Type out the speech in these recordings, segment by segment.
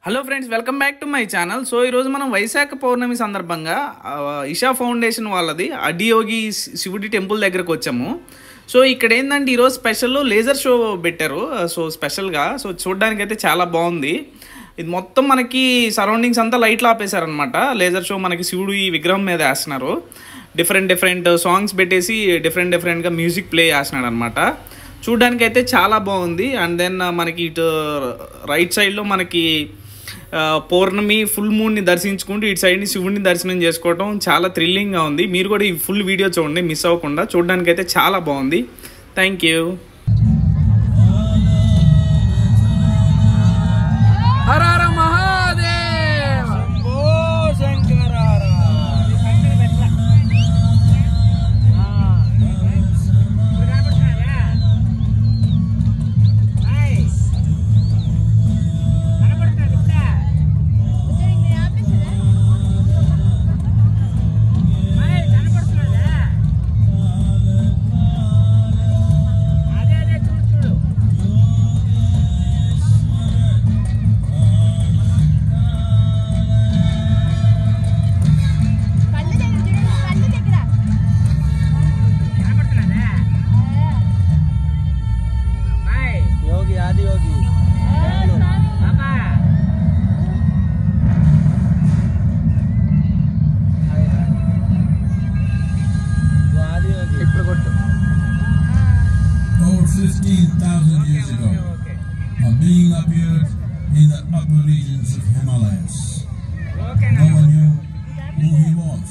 Hello friends, welcome back to my channel. So ఈరోజు మనం వైశాఖ పౌర్ణమి సందర్భంగా ఇషా ఫౌండేషన్ వాళ్ళది అడియోగి శివుడి టెంపుల్ దగ్గరకు వచ్చాము. సో ఇక్కడ ఏంటంటే ఈరోజు స్పెషల్ లేజర్ షో పెట్టారు. సో స్పెషల్గా చూడడానికి అయితే చాలా బాగుంది. ఇది మొత్తం మనకి సరౌండింగ్స్ అంతా లైట్లు ఆపేశారనమాట. లేజర్ షో మనకి శివుడు ఈ విగ్రహం మీద వేస్తున్నారు. డిఫరెంట్ సాంగ్స్ పెట్టేసి డిఫరెంట్గా మ్యూజిక్ ప్లే చేస్తున్నాడు అనమాట. చూడడానికి అయితే చాలా బాగుంది. అండ్ దెన్ మనకి ఇటు రైట్ సైడ్లో మనకి పౌర్ణమి ఫుల్ మూన్ని దర్శించుకుంటూ ఇటు సైడ్ని శివుడిని దర్శనం చేసుకోవడం చాలా థ్రిల్లింగ్గా ఉంది. మీరు కూడా ఈ ఫుల్ వీడియో చూడండి, మిస్ అవ్వకుండా. చూడడానికి అయితే చాలా బాగుంది. Thank you. Har Har Mahadev, Shambho Shankara. Over 15,000 years ago, a being appeared in the upper regions of Himalayas. No one knew who he was,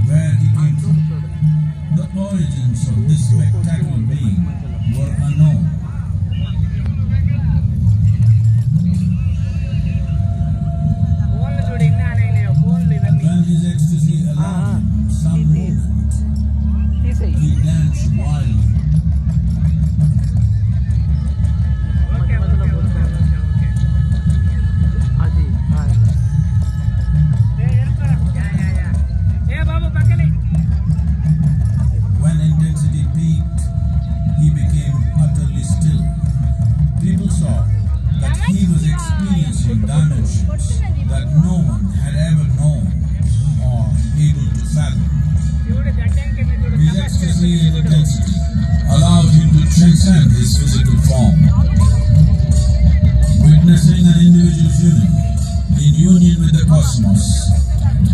where he came from. The origins of this spectacular being were unknown. When his ecstasy allowed him some movement, he danced wildly. When intensity peaked, he became utterly still. People saw that he was experiencing dimensions that no one had ever known or able to fathom. His ecstasy and intensity allowed him to transcend his physical form. Witnessing an individual's unity in union with the cosmos,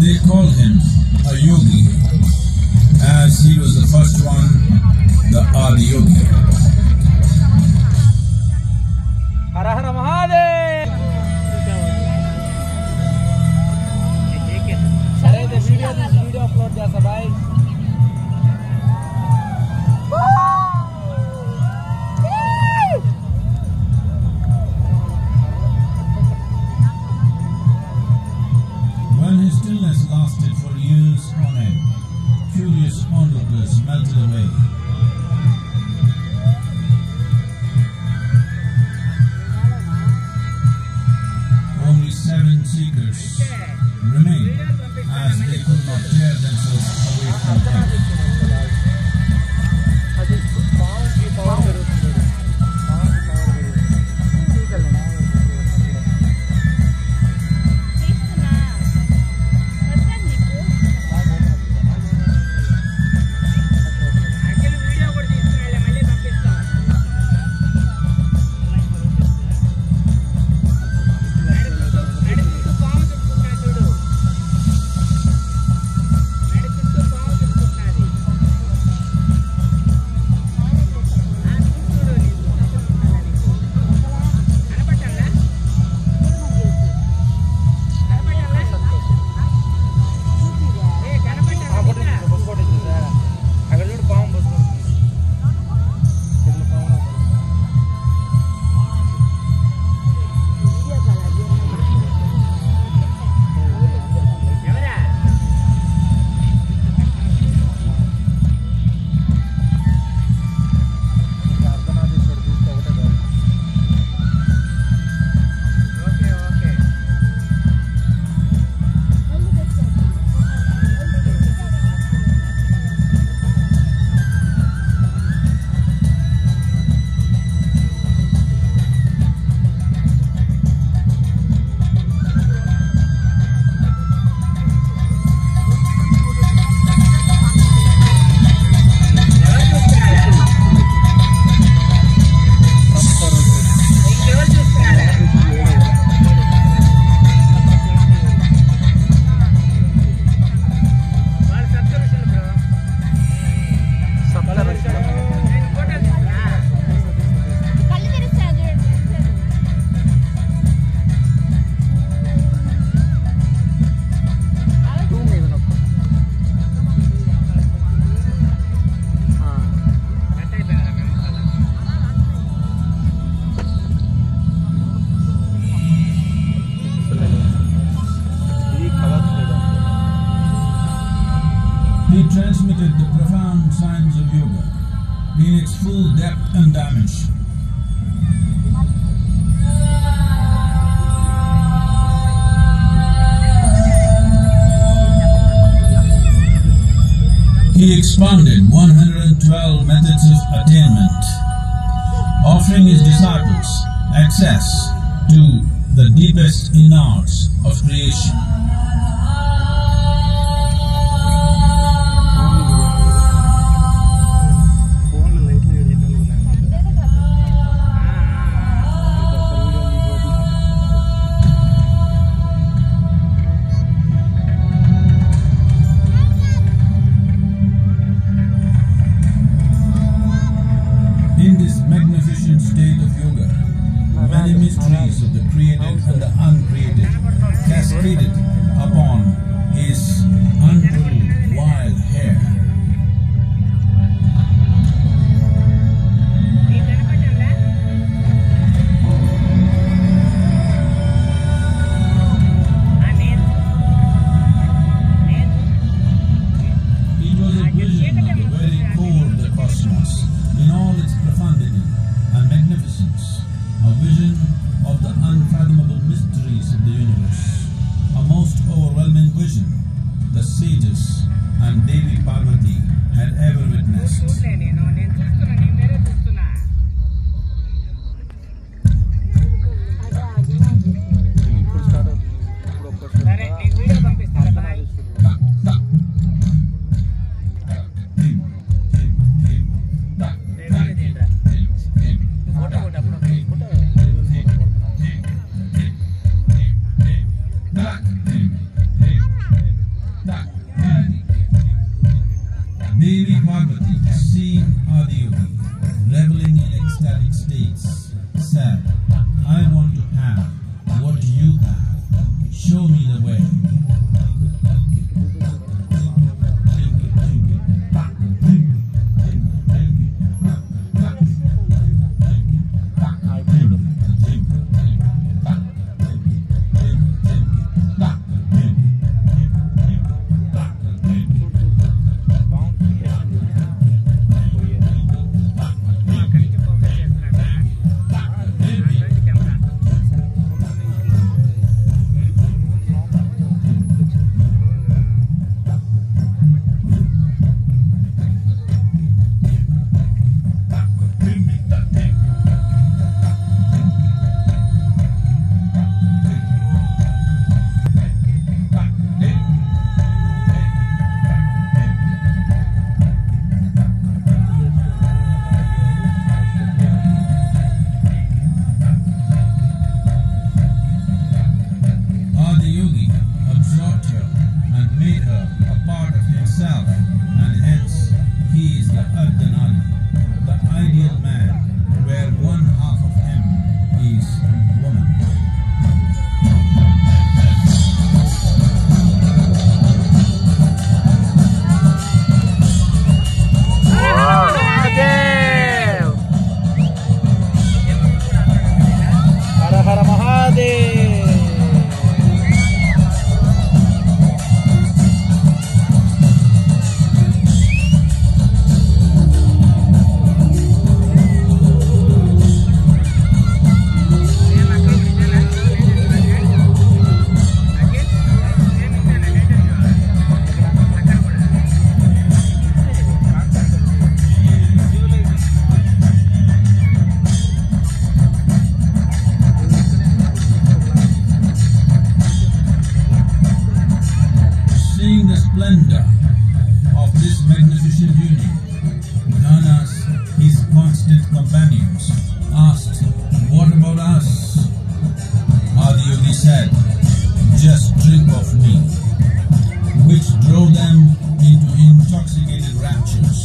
they called him a yogi, as he was the first one, the Adi Yogi. హర హర మహాదేవ్. సరే video upload చేస్తా bye. When his stillness lasted for years on end, curious onlookers melted away. Only 7 seekers remained, as they could not tear themselves away from him. science of yoga in its full depth and dimension. He expounded 112 methods of attainment, offering his disciples access to the deepest innards of creation. In this magnificent state of yoga, many mysteries of the created and the uncreated cascaded upon his unbridled wild hair. It was a vision of the very core of the cosmos in all its profundity and magnificence, a vision of the unfathomable mysteries of the universe, a most overwhelming vision the sages and Devi Parvati had ever witnessed. Devi Parvati, seeing Adiyogi reveling in ecstatic states, said, "I want to have what you have. Show me the way." Adiyogi absorbed her and made her a part of himself, and hence he is the Ardhanali, the ideal man, where one half of him is woman. Har Har Mahadev. Seeing the splendor of this magnificent union, Nanas, his constant companions, asked, "What about us?" Adiyogi said, "Just drink of me," which drove them into intoxicated raptures.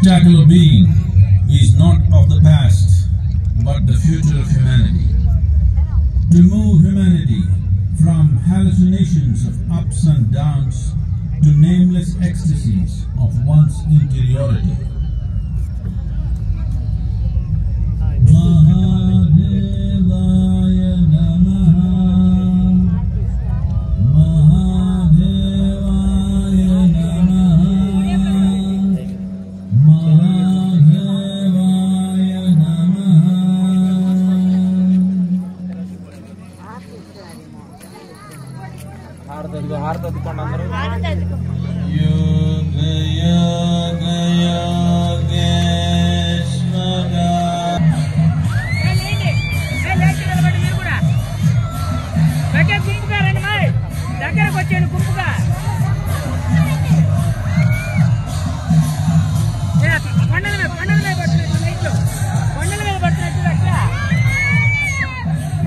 spectacular being is not of the past, but the future of humanity. To move humanity from hallucinations of ups and downs to nameless ecstasies of one's interiority. Mahadevaya Namaha, Mahadevaya Namaha, Mahadevaya Namaha. Yoga Yoga Yogeshwara. దగ్గరకు వచ్చాను గుంపుగా కొండల మీద పడుతున్నట్టు నైట్లో కొండల మీద పడుతున్నట్టు అట్లా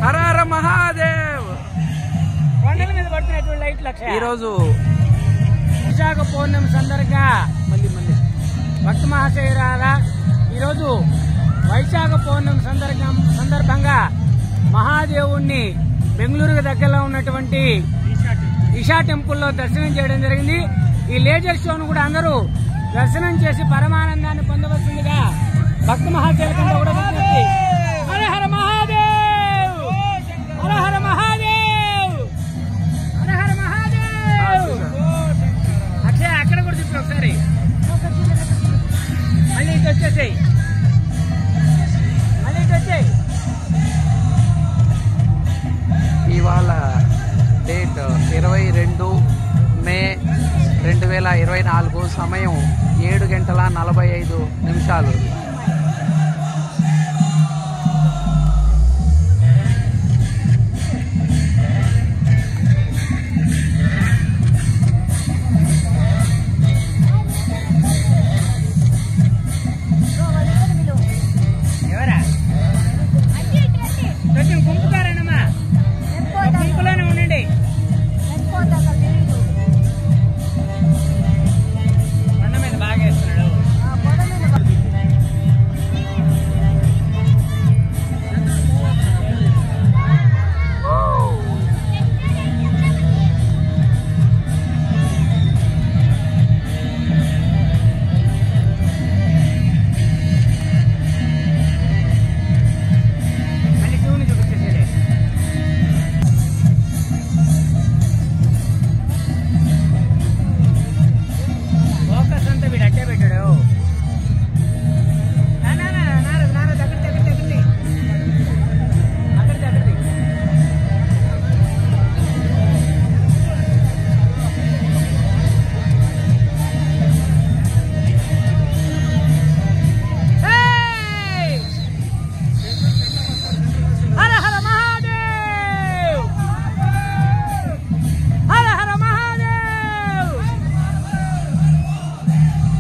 హర హర మహాదేవ్. కొండల మీద పడుతున్నట్టు లైట్లు అట్లా. ఈరోజు విశాఖ పౌర్ణమి సందర్భంగా మళ్ళీ భక్త మహాశయురాల ఈరోజు వైశాఖ పౌర్ణమి సందర్భంగా మహాదేవుణ్ణి బెంగళూరుకు దగ్గరలో ఉన్నటువంటి ఇషా టెంపుల్లో దర్శనం చేయడం జరిగింది. ఈ లేజర్ షోను కూడా అందరూ దర్శనం చేసి పరమానందాన్ని పొందవలసిందిగా భక్త మహాశయులకంతా కూడా విజ్ఞప్తి. హర హర మహాదేవ్, హర హర మహాదేవ్, హర హర మహాదేవ్. అక్షయ అక్కడ కూడా చూసి ఒకసారి మళ్ళీ ఇటు వచ్చేసాయి, మళ్ళీ ఇటు వచ్చాయి. ఇవాళ డేట్ 22 మే 2024, సమయం 7:45. ఎవరా కొంచెం గుంపుకారేనమ్మా, గుంపులోనే ఉండండి. కొండ మీద బాగా వేస్తున్నాడు. మళ్ళీ శివుని చూపించేసేదే. ఫోకస్ అంతా వీడు అట్టే పెట్టాడు. దగ్గరికి హర హర మహాదేవ్, హర హర మహాదేవ్,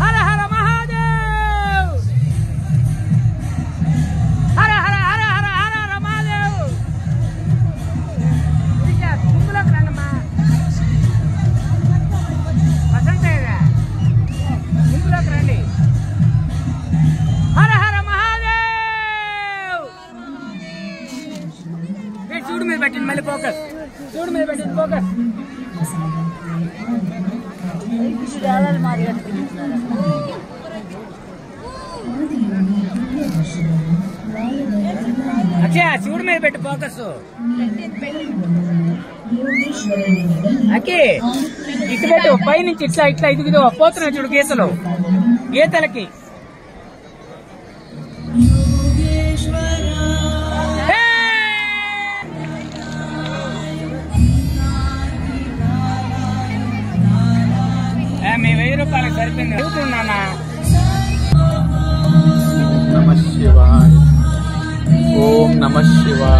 హర హర మహాదేవ్, హర హర హర హర హర హర మహాదేవ్. గుంపులోకి రండమ్మా, వసంతయ్యగా గుంపులోకి రండి. హర హర మహాదేవ్. శివుడి మీద పెట్టండి, మళ్ళీ ఫోకస్. శివుడి మీద పెట్టండి ఫోకస్. అచ్చా శివుడి మీద పెట్టు ఫోకస్. అక్కి ఇటు పెట్టు, పైనుంచి ఇట్లా ఇట్లా ఇదిగిదో పోతున్నాయి చూడు గీతలు, గీతలకి. మీ 1000 రూపాయలకు సరిపోయింది. చదువుతున్నానా? నమ శివాయ. ఓం నమ శివాయ.